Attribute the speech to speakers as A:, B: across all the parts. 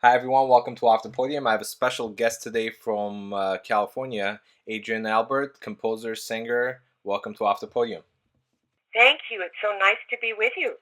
A: Hi everyone, welcome to Off the Podium. I have a special guest today from California, Adrienne Albert, composer, singer. Welcome to Off the Podium.
B: Thank you. It's so nice to be with you.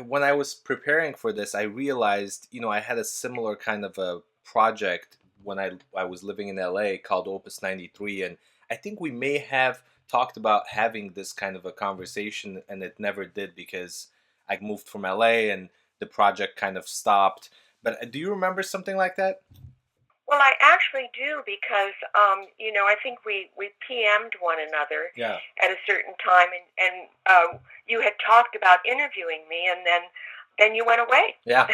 A: When I was preparing for this, I realized, I had a similar kind of a project when I was living in LA called Opus 93, and I think we may have talked about having this kind of a conversation, and it never did because I moved from LA and the project kind of stopped. But do you remember something like that?
B: Well, I actually do because, I think we PM'd one another
A: Yeah.
B: at a certain time, and you had talked about interviewing me, and then you went away.
A: Yeah.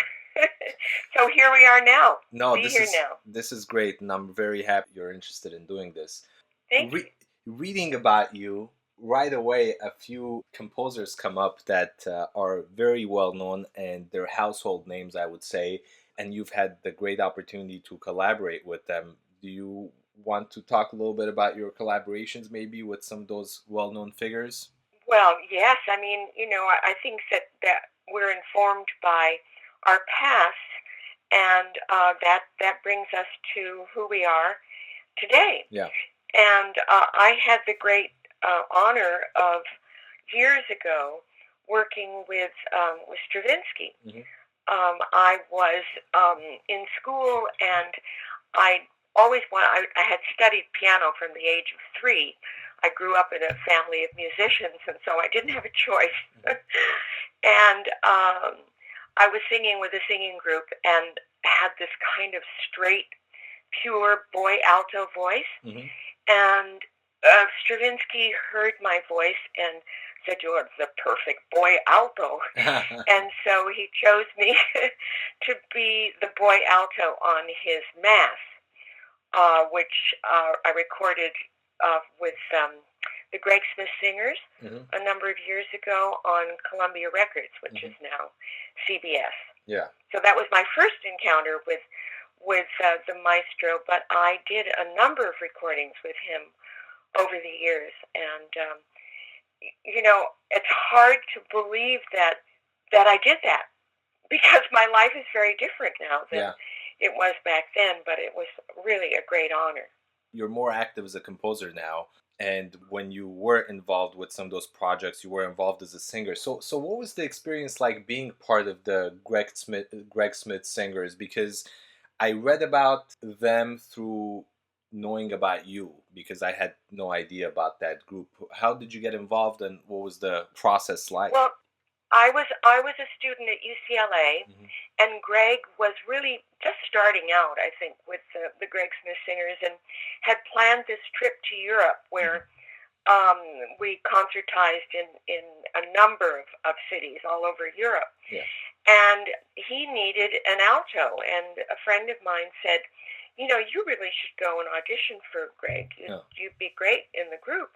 B: So here we are now.
A: No,
B: now.
A: This is great, and I'm very happy you're interested in doing this.
B: Thank you.
A: Reading about you, right away, a few composers come up that are very well known, and they're household names, I would say. And you've had the great opportunity to collaborate with them. Do you want to talk a little bit about your collaborations, maybe with some of those well-known figures?
B: Well, yes. I mean, I think that we're informed by our past, and that brings us to who we are today.
A: Yeah.
B: And I had the great honor of years ago working with Stravinsky.
A: Mm-hmm.
B: I was in school, and I had studied piano from the age of 3. I grew up in a family of musicians, and so I didn't have a choice. And I was singing with a singing group and had this kind of straight, pure boy alto voice.
A: Mm-hmm.
B: And Stravinsky heard my voice and said, "You're the perfect boy alto." And so he chose me to be the boy alto on his Mass, which I recorded with the Gregg Smith Singers a number of years ago on Columbia Records, which is now CBS.
A: Yeah.
B: So that was my first encounter with the maestro, but I did a number of recordings with him over the years, and it's hard to believe that I did that, because my life is very different now than it was back then, but it was really a great honor.
A: You're more active as a composer now, and when you were involved with some of those projects, you were involved as a singer. So what was the experience like being part of the Gregg Smith Singers? Because I read about them through knowing about you, because I had no idea about that group. How did you get involved, and what was the process like?
B: Well, I was a student at UCLA, and Gregg was really just starting out, I think, with the Gregg Smith Singers, and had planned this trip to Europe where we concertized in a number of cities all over Europe.
A: Yeah.
B: And he needed an alto, and a friend of mine said, "You really should go and audition for Gregg. You'd be great in the group."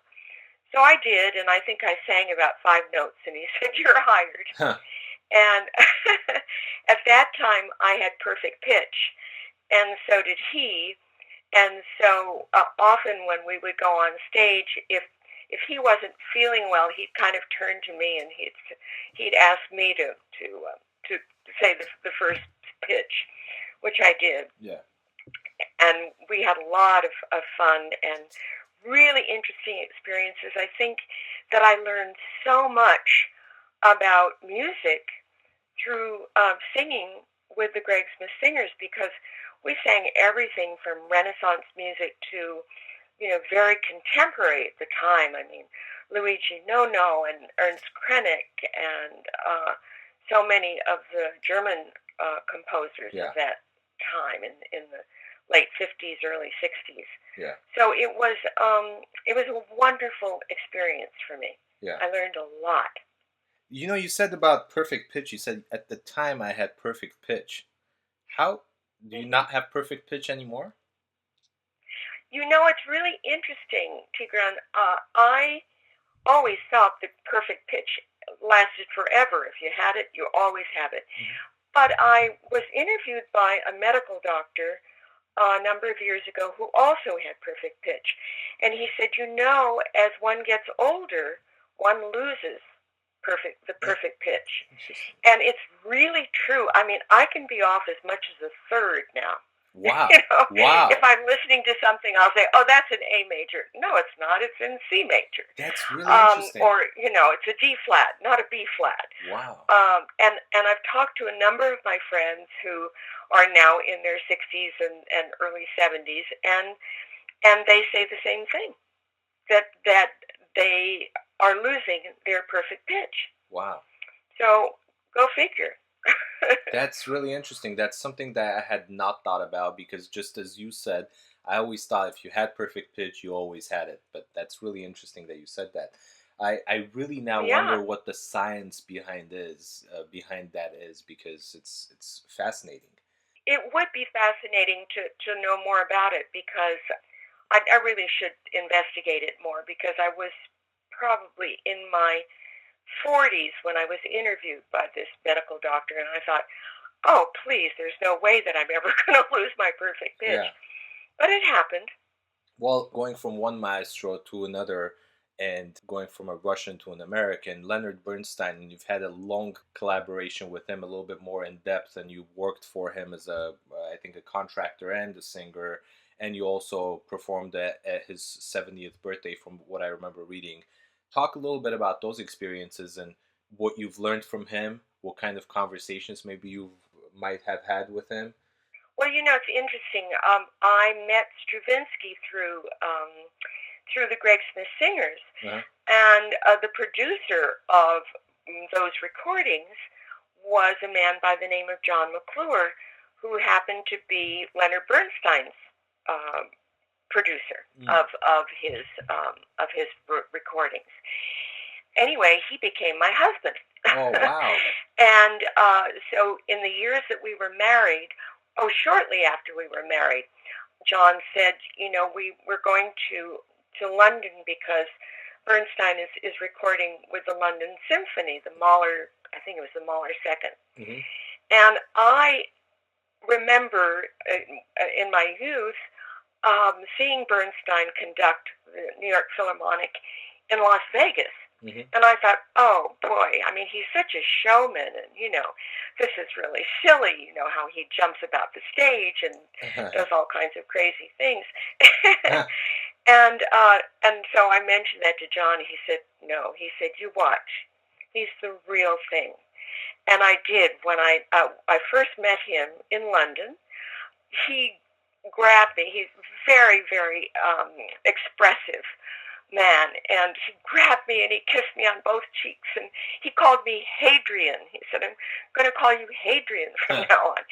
B: So I did, and I think I sang about 5 notes, and he said, "You're hired."
A: Huh.
B: And at that time, I had perfect pitch, and so did he. And so often when we would go on stage, if he wasn't feeling well, he'd kind of turn to me, and he'd ask me to say the first pitch, which I did.
A: Yeah.
B: And we had a lot of fun and really interesting experiences. I think that I learned so much about music through singing with the Gregg Smith Singers, because we sang everything from Renaissance music to, very contemporary at the time. I mean, Luigi Nono and Ernst Krenek and so many of the German composers of that time in the late 50s, early 60s.
A: Yeah.
B: So it was a wonderful experience for me.
A: Yeah.
B: I learned a lot.
A: You said about perfect pitch. You said at the time I had perfect pitch. How do you not have perfect pitch anymore?
B: It's really interesting, Tigran. I always thought that perfect pitch lasted forever. If you had it, you always have it. But I was interviewed by a medical doctor a number of years ago who also had perfect pitch. And he said, as one gets older, one loses the perfect pitch.
A: Interesting.
B: And it's really true. I mean, I can be off as much as a third now.
A: Wow.
B: Wow. If I'm listening to something, I'll say, oh, that's an A major. No, it's not. It's in C major.
A: That's really interesting.
B: Or, it's a D flat, not a B flat.
A: Wow.
B: And I've talked to a number of my friends who are now in their 60s and early 70s, and they say the same thing, that they are losing their perfect pitch.
A: Wow.
B: So go figure.
A: That's really interesting. That's something that I had not thought about, because just as you said, I always thought if you had perfect pitch, you always had it. But that's really interesting that you said that. I really now wonder what the science behind that is, because it's fascinating.
B: It would be fascinating to know more about it, because I really should investigate it more, because I was probably in my 40s when I was interviewed by this medical doctor, and I thought, oh, please, there's no way that I'm ever going to lose my perfect pitch. Yeah. But it happened.
A: Well, going from one maestro to another, and going from a Russian to an American, Leonard Bernstein, and you've had a long collaboration with him, a little bit more in depth, and you worked for him as I think a contractor and a singer, and you also performed at his 70th birthday, from what I remember reading. Talk a little bit about those experiences and what you've learned from him, what kind of conversations maybe you might have had with him.
B: Well, it's interesting. I met Stravinsky through the Gregg Smith Singers, and the producer of those recordings was a man by the name of John McClure, who happened to be Leonard Bernstein's producer of his recordings. Anyway, he became my husband.
A: Oh, wow.
B: And so in the years that we were married, shortly after we were married, John said, we're going to London, because Bernstein is recording with the London Symphony, the Mahler, I think it was the Mahler Second. Mm-hmm. And I remember in my youth seeing Bernstein conduct the New York Philharmonic in Las Vegas. Mm-hmm. And I thought, oh boy, I mean, he's such a showman, and this is really silly, how he jumps about the stage and does all kinds of crazy things. And so I mentioned that to John. He said, no. He said, you watch. He's the real thing. And I did. When I first met him in London, he grabbed me. He's very, very expressive man, and he grabbed me and he kissed me on both cheeks, and he called me Hadrian. He said, I'm going to call you Hadrian from now on.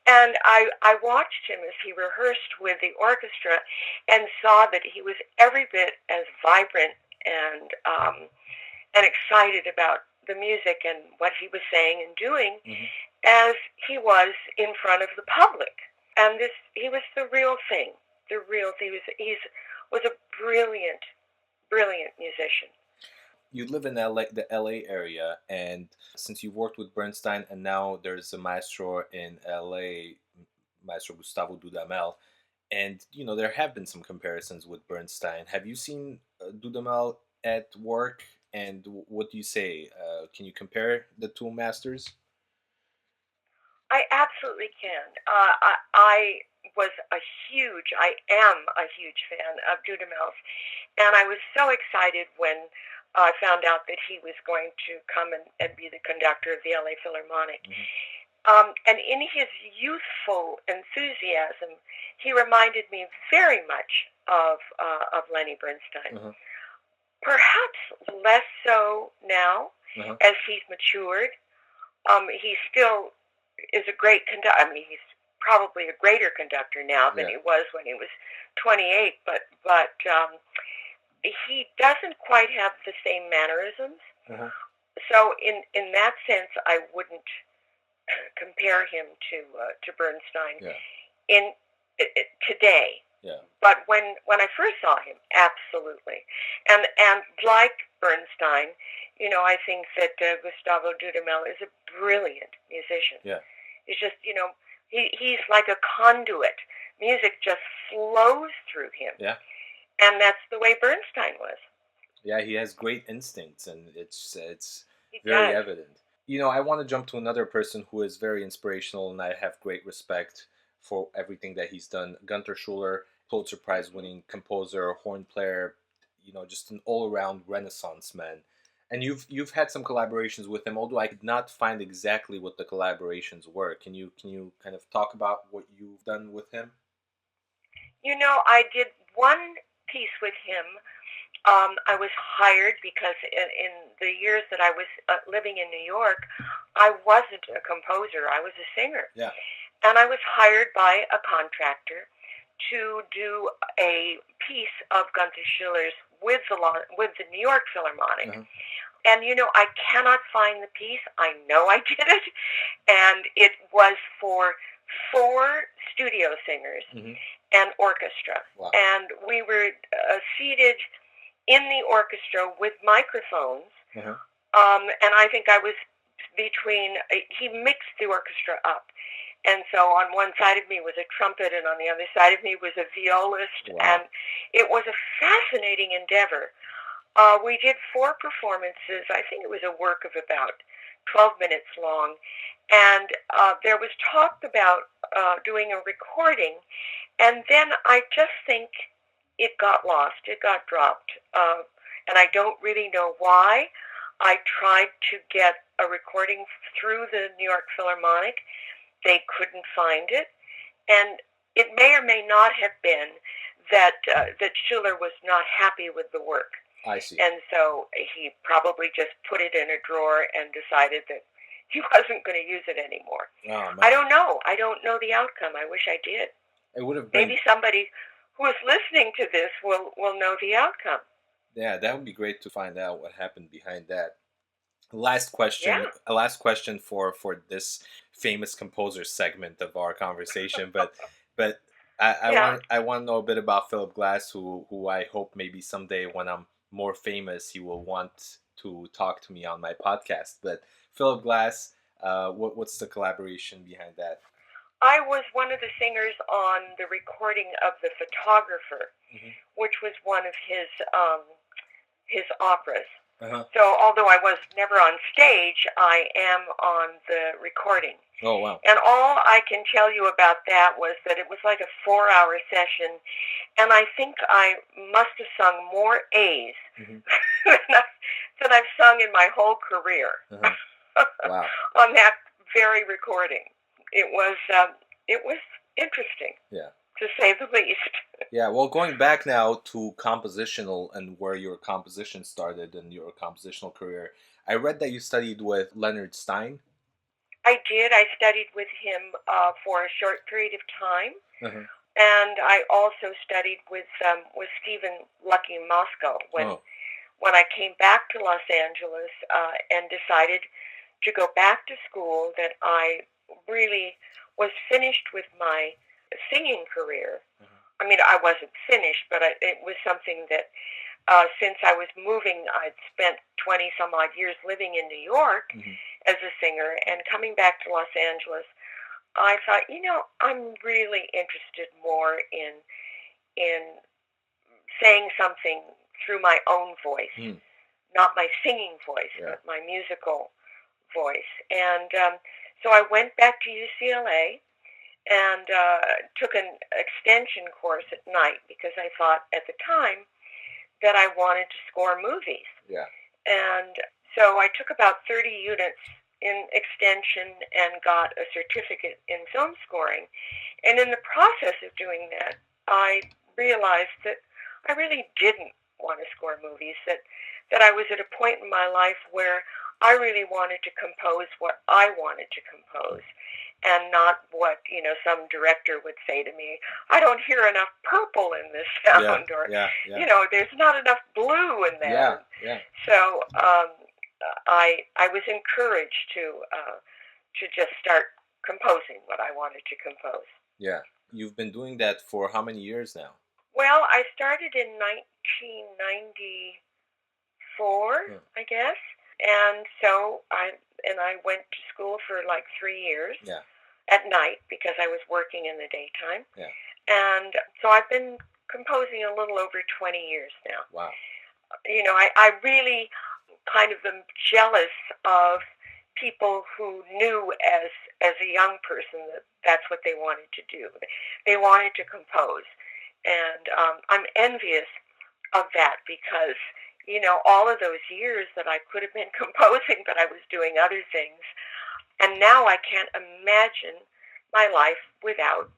B: And I watched him as he rehearsed with the orchestra, and saw that he was every bit as vibrant and excited about the music and what he was saying and doing as he was in front of the public. And he was the real thing. The real thing. He was a brilliant musician.
A: You live in the LA area, and since you've worked with Bernstein, and now there's a maestro in LA, Maestro Gustavo Dudamel, and there have been some comparisons with Bernstein. Have you seen Dudamel at work, and what do you say? Can you compare the two masters?
B: I absolutely can. I am a huge fan of Dudamel's, and I was so excited when I found out that he was going to come and be the conductor of the LA Philharmonic. Mm-hmm. And in his youthful enthusiasm, he reminded me very much of Lenny Bernstein. Mm-hmm. Perhaps less so now, as he's matured. He still is a great conductor. I mean, he's probably a greater conductor now than he was when he was 28, but he doesn't quite have the same mannerisms. Uh-huh. So in that sense, I wouldn't compare him to Bernstein today. Yeah. But when I first saw him, absolutely. And like Bernstein, I think that Gustavo Dudamel is a brilliant musician. Yeah. He's just, he's like a conduit. Music just flows through him. Yeah. And that's the way Bernstein was.
A: Yeah, he has great instincts, and it's
B: He
A: very
B: does.
A: evident. I want to jump to another person who is very inspirational, and I have great respect for everything that he's done. Gunther Schuller, Pulitzer Prize winning composer, horn player, just an all-around Renaissance man. And you've had some collaborations with him, although I could not find exactly what the collaborations were. Can you kind of talk about what you've done with him?
B: I did one piece with him. I was hired because in the years that I was living in New York, I wasn't a composer. I was a singer.
A: Yeah.
B: And I was hired by a contractor to do a piece of Gunther Schuller's with the New York Philharmonic.
A: Uh-huh.
B: And, I cannot find the piece. I know I did it. And it was for 4 studio singers and orchestra.
A: Wow.
B: And we were seated in the orchestra with microphones. And I think I was he mixed the orchestra up. And so on one side of me was a trumpet, and on the other side of me was a violist.
A: Wow.
B: And it was a fascinating endeavor. We did 4 performances. I think it was a work of about 12 minutes long. And there was talk about doing a recording. And then I just think it got lost. It got dropped. And I don't really know why. I tried to get a recording through the New York Philharmonic. They couldn't find it. And it may or may not have been that Schuller was not happy with the work.
A: I see.
B: And so he probably just put it in a drawer and decided that he wasn't going to use it anymore.
A: Oh, man.
B: I don't know. I don't know the outcome. I wish I did.
A: It would have been...
B: Maybe somebody who is listening to this will know the outcome.
A: Yeah, that would be great to find out what happened behind that. Last question. A last question for this famous composer segment of our conversation, but I want to know a bit about Philip Glass, who I hope maybe someday when I'm more famous, he will want to talk to me on my podcast. But Philip Glass, what's the collaboration behind that?
B: I was one of the singers on the recording of The Photographer, which was one of his operas. So although I was never on stage, I am on the recording.
A: Oh, wow.
B: And all I can tell you about that was that it was like a 4-hour session, and I think I must have sung more A's than I've sung in my whole career.
A: Wow.
B: On that very recording. It was interesting.
A: Yeah.
B: To say the least.
A: Yeah, well, going back now to compositional and where your composition started and your compositional career, I read that you studied with Leonard Stein.
B: I did. I studied with him for a short period of time, and I also studied with Stephen Lucky Moscow when I came back to Los Angeles and decided to go back to school. That I really was finished with my singing career. I mean, I wasn't finished, but it was something that since I was moving, I'd spent 20 some odd years living in New York as a singer, and coming back to Los Angeles, I thought, I'm really interested more in saying something through my own voice, not my singing voice, but my musical voice. And so I went back to UCLA and took an extension course at night because I thought at the time that I wanted to score movies.
A: Yeah.
B: And so I took about 30 units in extension and got a certificate in film scoring. And in the process of doing that, I realized that I really didn't want to score movies, that I was at a point in my life where I really wanted to compose what I wanted to compose, and not what, some director would say to me, I don't hear enough purple in this sound, there's not enough blue in there. So I was encouraged to just start composing what I wanted to compose.
A: Yeah. You've been doing that for how many years now?
B: Well, I started in 1994, I guess. And so I went to school for like 3 years at night because I was working in the daytime.
A: Yeah.
B: And so I've been composing a little over 20 years now.
A: Wow.
B: I really kind of jealous of people who knew as a young person that that's what they wanted to do. They wanted to compose. And I'm envious of that because, all of those years that I could have been composing, but I was doing other things. And now I can't imagine my life without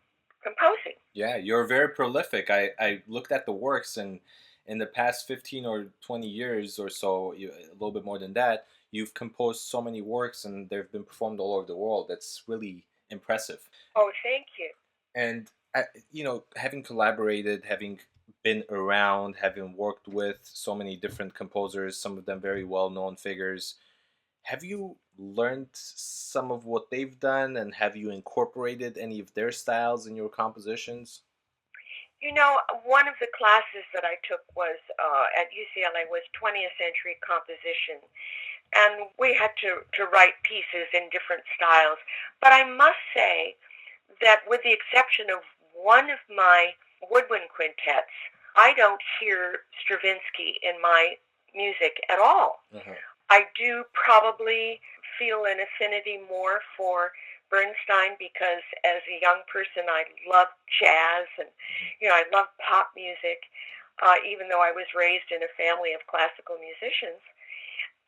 B: composing.
A: Yeah, you're very prolific. I looked at the works, and in the past 15 or 20 years or so, a little bit more than that, you've composed so many works and they've been performed all over the world. That's really impressive.
B: Oh, thank you.
A: And, having collaborated, having been around, having worked with so many different composers, some of them very well-known figures, have you learned some of what they've done, and have you incorporated any of their styles in your compositions?
B: One of the classes that I took was at UCLA was 20th century composition, and we had to write pieces in different styles. But I must say that with the exception of one of my woodwind quintets, I don't hear Stravinsky in my music at all.
A: Uh-huh.
B: I do probably feel an affinity more for Bernstein because as a young person I loved jazz and I love pop music. Even though I was raised in a family of classical musicians,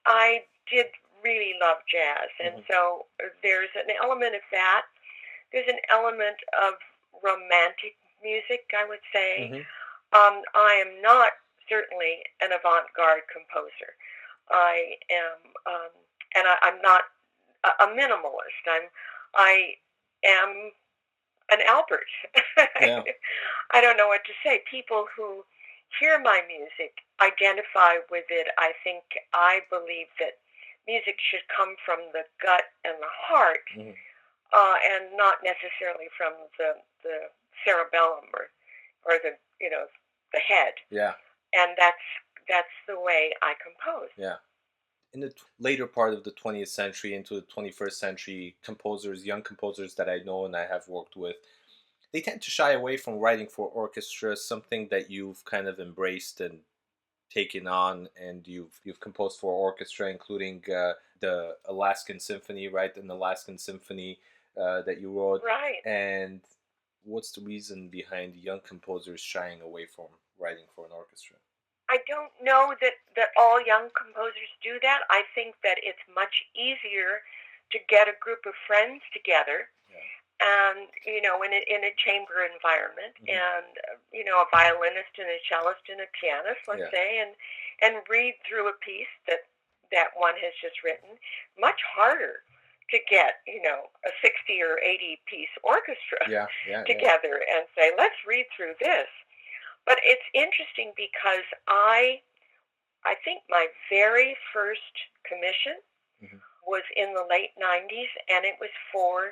B: I did really love jazz. And so there's an element of that. There's an element of romantic music, I would say. I am not certainly an avant-garde composer. I am, I'm not a minimalist. I am an Albert.
A: Yeah.
B: I don't know what to say. People who hear my music identify with it. I believe that music should come from the gut and the heart, and not necessarily from the cerebellum or the head.
A: Yeah.
B: And that's the way I compose.
A: Yeah. In the later part of the 20th century into the 21st century, young composers that I know and I have worked with, they tend to shy away from writing for orchestra, something that you've kind of embraced and taken on, and you've composed for orchestra, including the Alaskan Symphony, right? An Alaskan Symphony that you wrote.
B: Right.
A: And what's the reason behind young composers shying away from writing for an orchestra?
B: I don't know that all young composers do that. I think that it's much easier to get a group of friends together, and in a chamber environment, and a violinist and a cellist and a pianist, let's say, and read through a piece that one has just written. Much harder to get a 60 or 80 piece orchestra together and say, let's read through this. But it's interesting because I think my very first commission was in the late 90s, and it was for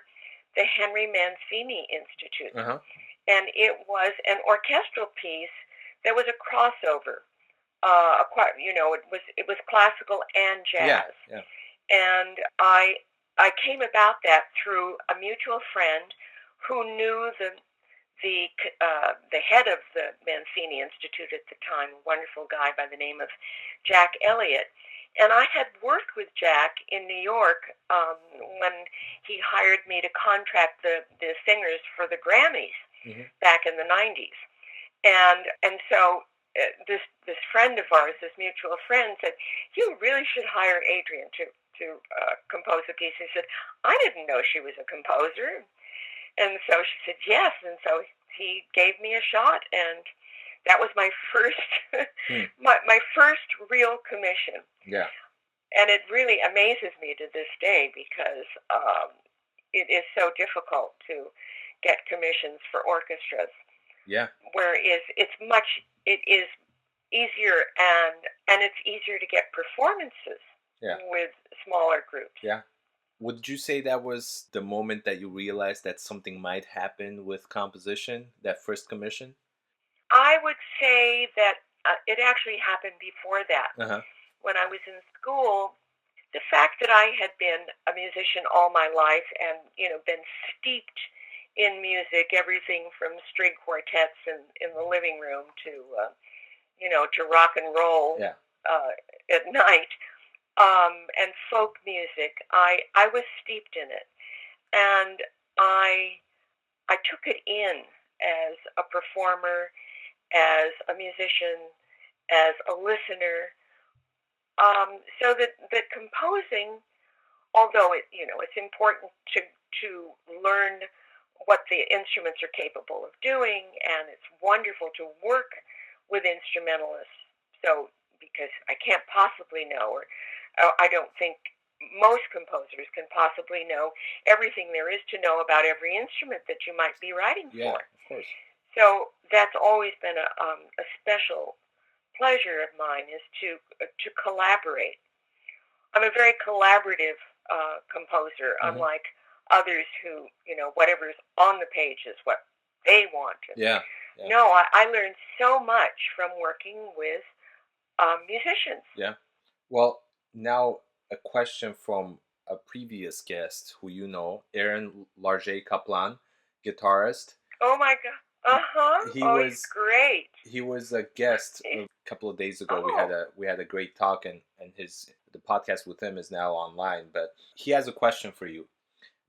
B: the Henry Mancini Institute. And it was an orchestral piece that was a crossover. It was classical and jazz.
A: Yeah.
B: And I came about that through a mutual friend who knew the head of the Mancini Institute at the time, a wonderful guy by the name of Jack Elliott. And I had worked with Jack in New York when he hired me to contract the singers for the Grammys back in the 90s. And so this friend of ours, this mutual friend, said, you really should hire Adrienne to compose a piece. He said, I didn't know she was a composer. And so she said yes, and so he gave me a shot, and that was my first my first real commission.
A: Yeah.
B: And it really amazes me to this day because it is so difficult to get commissions for orchestras.
A: Yeah.
B: Whereas it is easier and it's easier to get performances with smaller groups.
A: Yeah. Would you say that was the moment that you realized that something might happen with composition, that first commission?
B: I would say that it actually happened before that. When I was in school, the fact that I had been a musician all my life and, been steeped in music, everything from string quartets in the living room to rock and roll at night, and folk music. I was steeped in it, and I took it in as a performer, as a musician, as a listener. So that composing, although it's important to learn what the instruments are capable of doing, and it's wonderful to work with instrumentalists. So because I can't possibly know, or I don't think most composers can possibly know everything there is to know about every instrument that you might be writing
A: Yeah,
B: for.
A: of course.
B: So that's always been a special pleasure of mine, is to collaborate. I'm a very collaborative composer,
A: Mm-hmm.
B: unlike others who, whatever's on the page is what they want.
A: Yeah.
B: No, I learned so much from working with musicians.
A: Yeah. Well, now a question from a previous guest who Aaron Larger-Kaplan, guitarist.
B: Oh my God. He's great.
A: He was a guest a couple of days ago. We had a great talk, and the podcast with him is now online. But he has a question for you,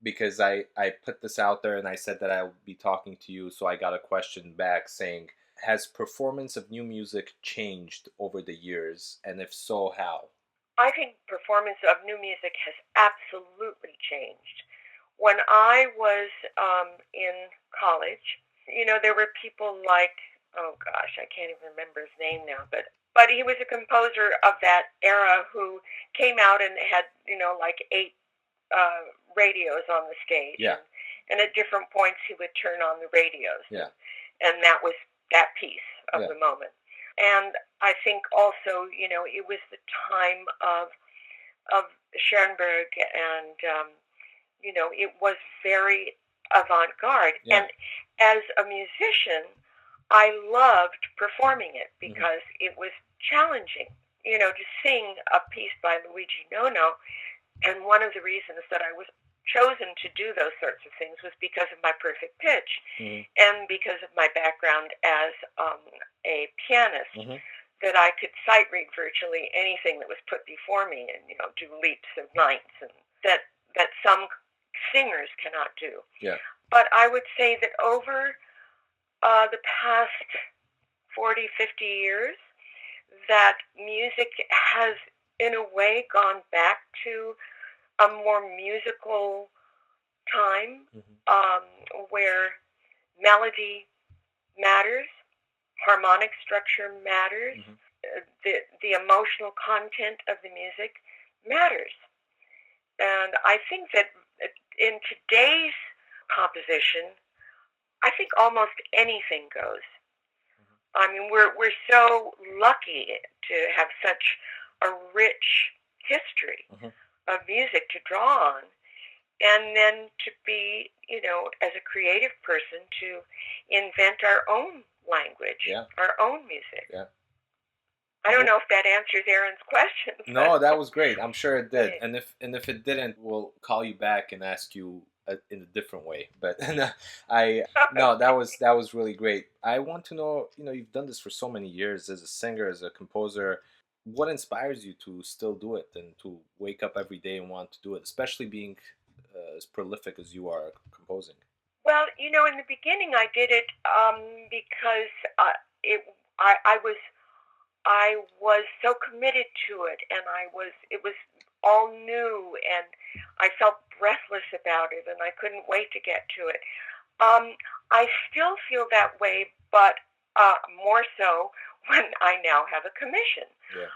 A: because I put this out there and I said that I would be talking to you, so I got a question back saying, has performance of new music changed over the years, and if so, how?
B: I think performance of new music has absolutely changed. When I was in college, there were people like, oh gosh, I can't even remember his name now, but he was a composer of that era who came out and had, like 8 radios on the stage.
A: Yeah.
B: And at different points he would turn on the radios.
A: Yeah.
B: And that was that piece of the moment. And I think also, it was the time of Schoenberg, and it was very avant-garde.
A: Yeah.
B: And as a musician, I loved performing it because it was challenging, to sing a piece by Luigi Nono. And one of the reasons that I was chosen to do those sorts of things was because of my perfect pitch, and because of my background as a pianist, that I could sight read virtually anything that was put before me, and do leaps of ninths, and that some singers cannot do.
A: Yeah.
B: But I would say that over the past 40, 50 years, that music has, in a way, gone back to a more musical time, where melody matters, harmonic structure matters, the emotional content of the music matters. And I think that in today's composition, I think almost anything goes. I mean, we're so lucky to have such a rich history of music to draw on, and then to be, as a creative person, to invent our own language, our own music.
A: Yeah.
B: I don't know if that answers Aaron's question.
A: No, that was great. I'm sure it did. And if it didn't, we'll call you back and ask you in a different way. But that was really great. I want to know, you've done this for so many years as a singer, as a composer. What inspires you to still do it and to wake up every day and want to do it, especially being as prolific as you are composing?
B: Well, in the beginning I did it because I was so committed to it, and it was all new, and I felt breathless about it, and I couldn't wait to get to it. I still feel that way, but more so when I now have a commission.
A: Yeah.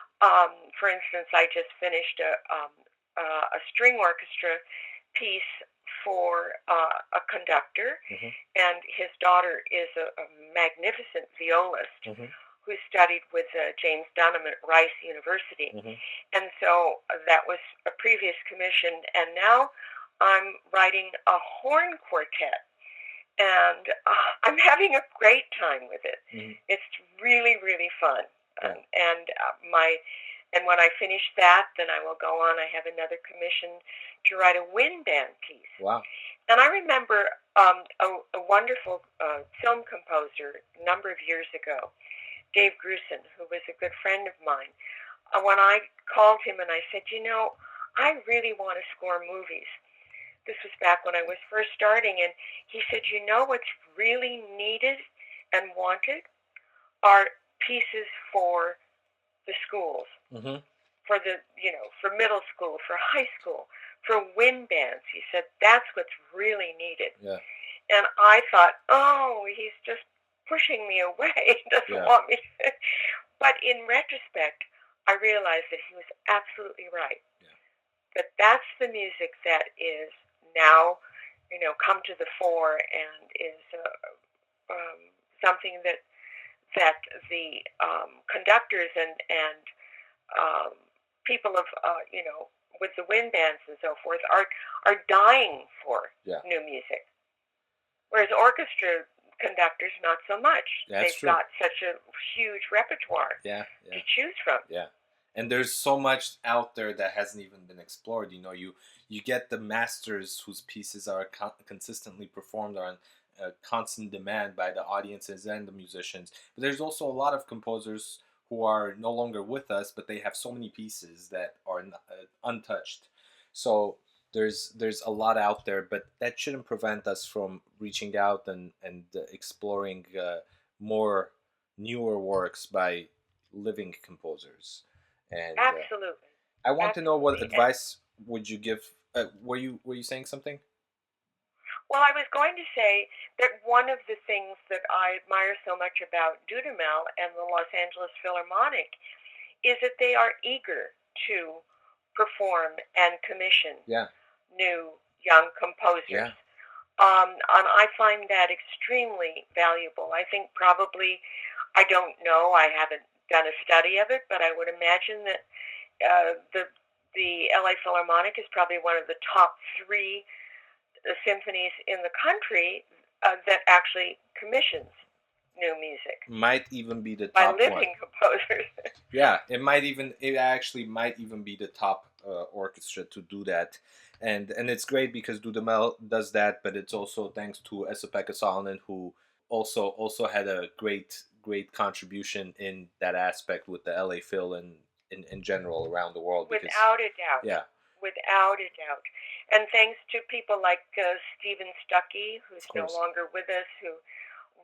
B: For instance, I just finished a string orchestra piece for a conductor, and his daughter is a magnificent violist who studied with James Dunham at Rice University. And so that was a previous commission, and now I'm writing a horn quartet. And I'm having a great time with it. It's really, really fun.
A: Yeah.
B: And when I finish that, then I will go on. I have another commission to write a wind band piece.
A: Wow.
B: And I remember a wonderful film composer a number of years ago, Dave Grusin, who was a good friend of mine. when I called him and I said, I really want to score movies. This was back when I was first starting, and he said, what's really needed and wanted are pieces for the schools, for for middle school, for high school, for wind bands. He said, that's what's really needed.
A: Yeah.
B: And I thought, oh, he's just pushing me away. He doesn't want me to. But in retrospect, I realized that he was absolutely right.
A: Yeah.
B: That that's the music that is now, come to the fore and is something that the conductors and people of with the wind bands and so forth are dying for new music. Whereas orchestra conductors, not so much. They've got such a huge repertoire to choose from.
A: Yeah. And there's so much out there that hasn't even been explored. You get the masters whose pieces are consistently performed, are on constant demand by the audiences and the musicians. But there's also a lot of composers who are no longer with us, but they have so many pieces that are untouched. So there's a lot out there, but that shouldn't prevent us from reaching out and exploring more newer works by living composers. And
B: absolutely.
A: I want to know, what advice would you give? Were you saying something?
B: Well, I was going to say that one of the things that I admire so much about Dudamel and the Los Angeles Philharmonic is that they are eager to perform and commission new young composers. And I find that extremely valuable. I think probably, I don't know, I haven't done a study of it, but I would imagine that the LA Philharmonic is probably one of the top 3 symphonies in the country that actually commissions new music.
A: Might even be the top
B: by living composers.
A: Yeah, it actually might even be the top orchestra to do that. And it's great because Dudamel does that, but it's also thanks to Esa-Pekka Salonen, who also had a great contribution in that aspect with the LA Phil and in general around the world.
B: Without a doubt.
A: Yeah.
B: Without a doubt. And thanks to people like Stephen Stuckey, who's no longer with us, who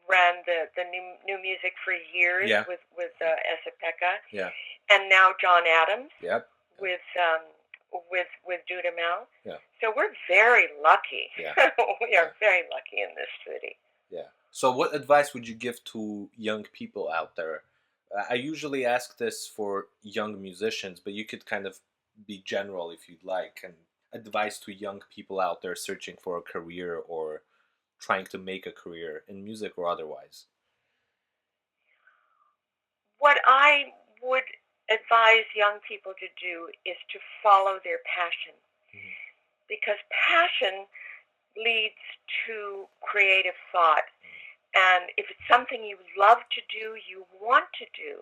B: ran the new music for years with Esa-Pekka.
A: Yeah.
B: And now John Adams.
A: Yep.
B: With Dudamel.
A: Yeah.
B: So we're very lucky.
A: Yeah.
B: We are very lucky in this city.
A: Yeah. So what advice would you give to young people out there? I usually ask this for young musicians, but you could kind of be general if you'd like, and advice to young people out there searching for a career or trying to make a career in music or otherwise.
B: What I would advise young people to do is to follow their passion, because passion leads to creative thought. And if it's something you love to do, you want to do,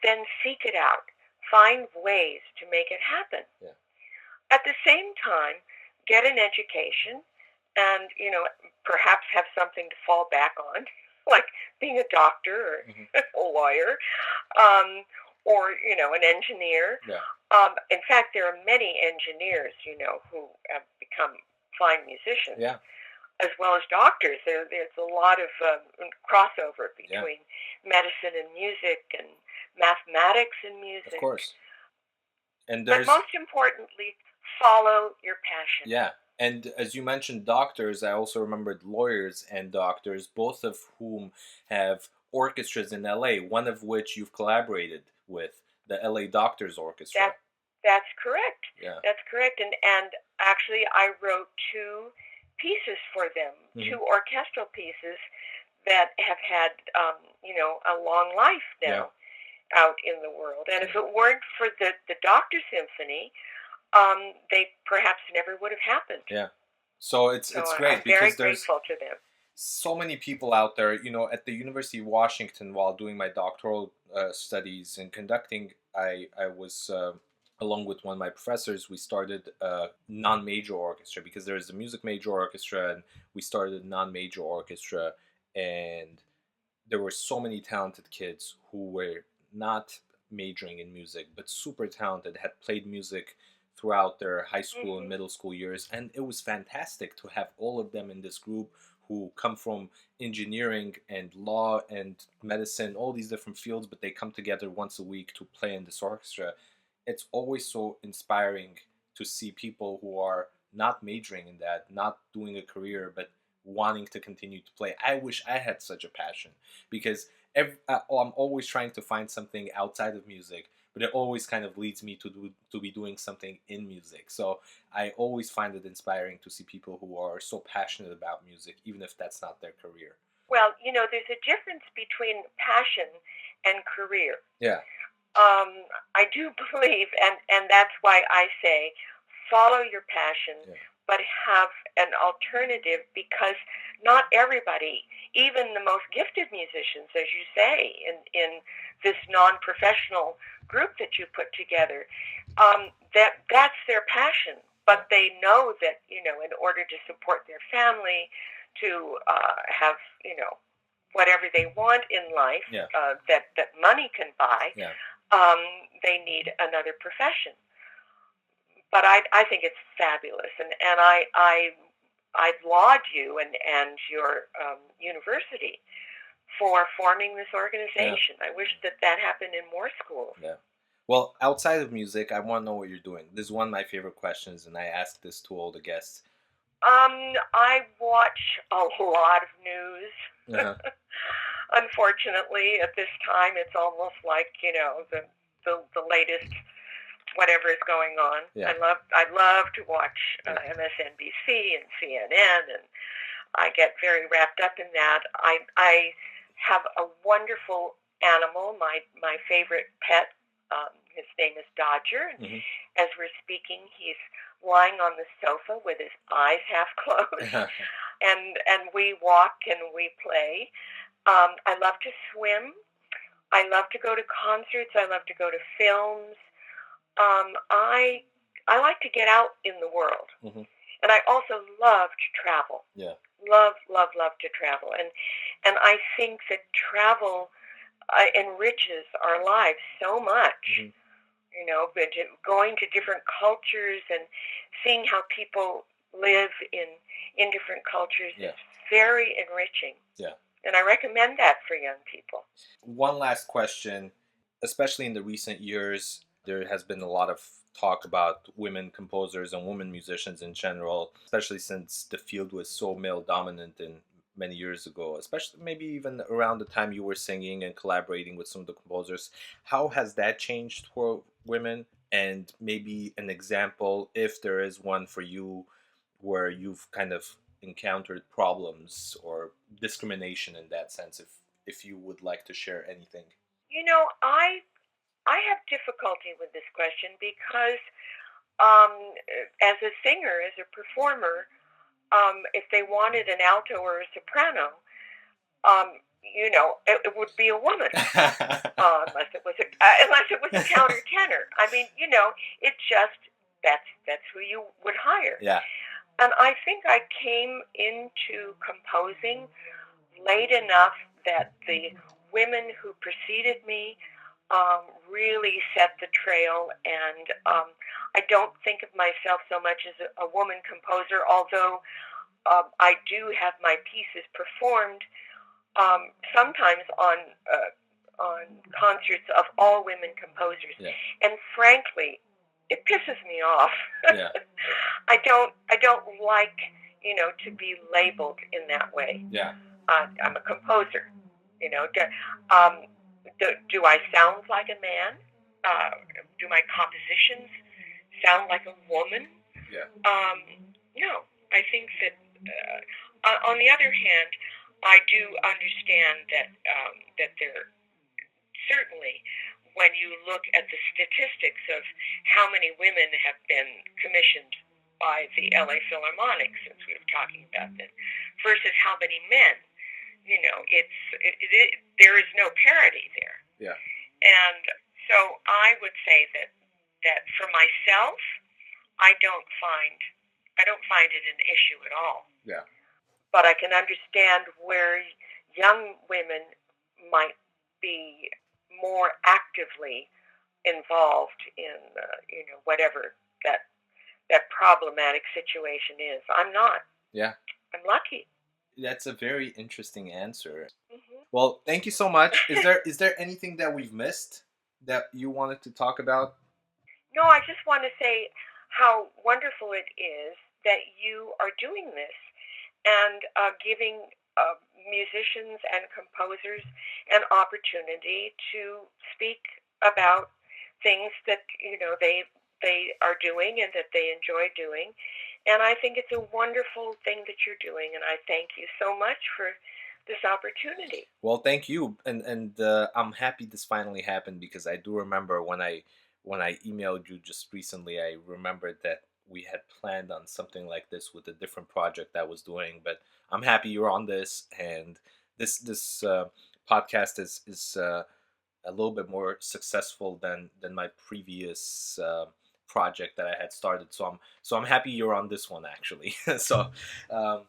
B: then seek it out. Find ways to make it happen.
A: Yeah.
B: At the same time, get an education and, perhaps have something to fall back on, like being a doctor or a lawyer, or, an engineer.
A: Yeah.
B: In fact, there are many engineers, who have become fine musicians.
A: Yeah.
B: As well as doctors. There's a lot of crossover between medicine and music and mathematics and music.
A: Of course. And
B: but most importantly, follow your passion.
A: Yeah. And as you mentioned doctors, I also remembered lawyers and doctors, both of whom have orchestras in LA, one of which you've collaborated with, the LA Doctors Orchestra.
B: That's correct.
A: Yeah.
B: That's correct. And actually I wrote 2 pieces for them, 2 orchestral pieces that have had, a long life now out in the world. And if it weren't for the Doctor Symphony, they perhaps never would have happened.
A: Yeah. So it's great
B: I'm
A: because
B: very
A: there's
B: grateful to them.
A: So many people out there. At the University of Washington, while doing my doctoral studies and conducting, I was along with one of my professors, we started a non-major orchestra because there is a music major orchestra, and we started a non-major orchestra, and there were so many talented kids who were not majoring in music, but super talented, had played music throughout their high school and middle school years. And it was fantastic to have all of them in this group who come from engineering and law and medicine, all these different fields, but they come together once a week to play in this orchestra. It's always so inspiring to see people who are not majoring in that, not doing a career, but wanting to continue to play. I wish I had such a passion, because I'm always trying to find something outside of music, but it always kind of leads me to be doing something in music. So I always find it inspiring to see people who are so passionate about music, even if that's not their career.
B: Well, there's a difference between passion and career.
A: Yeah.
B: I do believe, and that's why I say, follow your passion, but have an alternative, because not everybody, even the most gifted musicians, as you say, in this non-professional group that you put together, that's their passion. But they know that, in order to support their family, to have, whatever they want in life, that money can buy, they need another profession. But I think it's fabulous, and I laud you and your university for forming this organization. I wish that happened in more schools.
A: Yeah. Well, outside of music, I want to know what you're doing. This is one of my favorite questions, and I ask this to all the guests.
B: I watch a lot of news. Unfortunately, at this time, it's almost like the latest whatever is going on. I love to watch MSNBC and CNN, and I get very wrapped up in that. I have a wonderful animal, my favorite pet. His name is Dodger, and as we're speaking, he's lying on the sofa with his eyes half closed, and we walk and we play. I love to swim. I love to go to concerts. I love to go to films. I like to get out in the world, and I also love to travel.
A: Yeah,
B: love to travel, and I think that travel enriches our lives so much. But going to different cultures and seeing how people live in different cultures is very enriching.
A: Yeah,
B: and I recommend that for young people.
A: One last question, especially in the recent years, there has been a lot of talk about women composers and women musicians in general, especially since the field was so male dominant in many years ago, especially maybe even around the time you were singing and collaborating with some of the composers. How has that changed for women? And maybe an example, if there is one for you, where you've kind of encountered problems or discrimination in that sense, if you would like to share anything.
B: I have difficulty with this question because as a singer, as a performer, if they wanted an alto or a soprano, it would be a woman, unless it was a countertenor. I mean, it just that's who you would hire.
A: Yeah.
B: And I think I came into composing late enough that the women who preceded me really set the trail, and I don't think of myself so much as a woman composer, although I do have my pieces performed sometimes on concerts of all women composers. Yeah. And frankly, it pisses me off.
A: Yeah.
B: I don't like, to be labeled in that way.
A: Yeah.
B: I'm a composer. Do I sound like a man? Do my compositions sound like a woman?
A: Yeah.
B: No. I think that, on the other hand, I do understand that there certainly, when you look at the statistics of how many women have been commissioned by the LA Philharmonics, since we were talking about that, versus how many men, there is no parity there.
A: Yeah.
B: And so I would say that for myself, I don't find it an issue at all.
A: Yeah.
B: But I can understand where young women might be more actively involved in whatever that problematic situation is. I'm not.
A: Yeah.
B: I'm lucky.
A: That's a very interesting answer.
B: Mm-hmm.
A: Well, thank you so much. Is there anything that we've missed that you wanted to talk about?
B: No, I just want to say how wonderful it is that you are doing this and giving musicians and composers an opportunity to speak about things that they are doing and that they enjoy doing. And I think it's a wonderful thing that you're doing, and I thank you so much for this opportunity.
A: Well, thank you, and I'm happy this finally happened, because I do remember when I emailed you just recently, I remembered that we had planned on something like this with a different project I was doing. But I'm happy you're on this, and this podcast is a little bit more successful than my previous project that I had started. So I'm happy you're on this one, actually. So
B: Oh,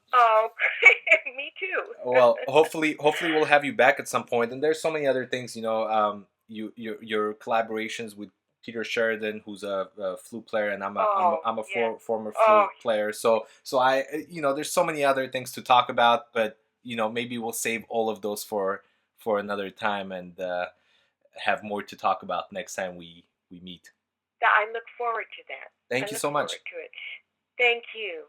B: me too.
A: well, hopefully we'll have you back at some point. And there's so many other things, your collaborations with Peter Sheridan, who's a flute player, and I'm a
B: yeah.
A: former flute player. So I, there's so many other things to talk about, but maybe we'll save all of those for another time, and have more to talk about next time we meet.
B: I look forward to that.
A: Thank you so much.
B: To it. Thank you.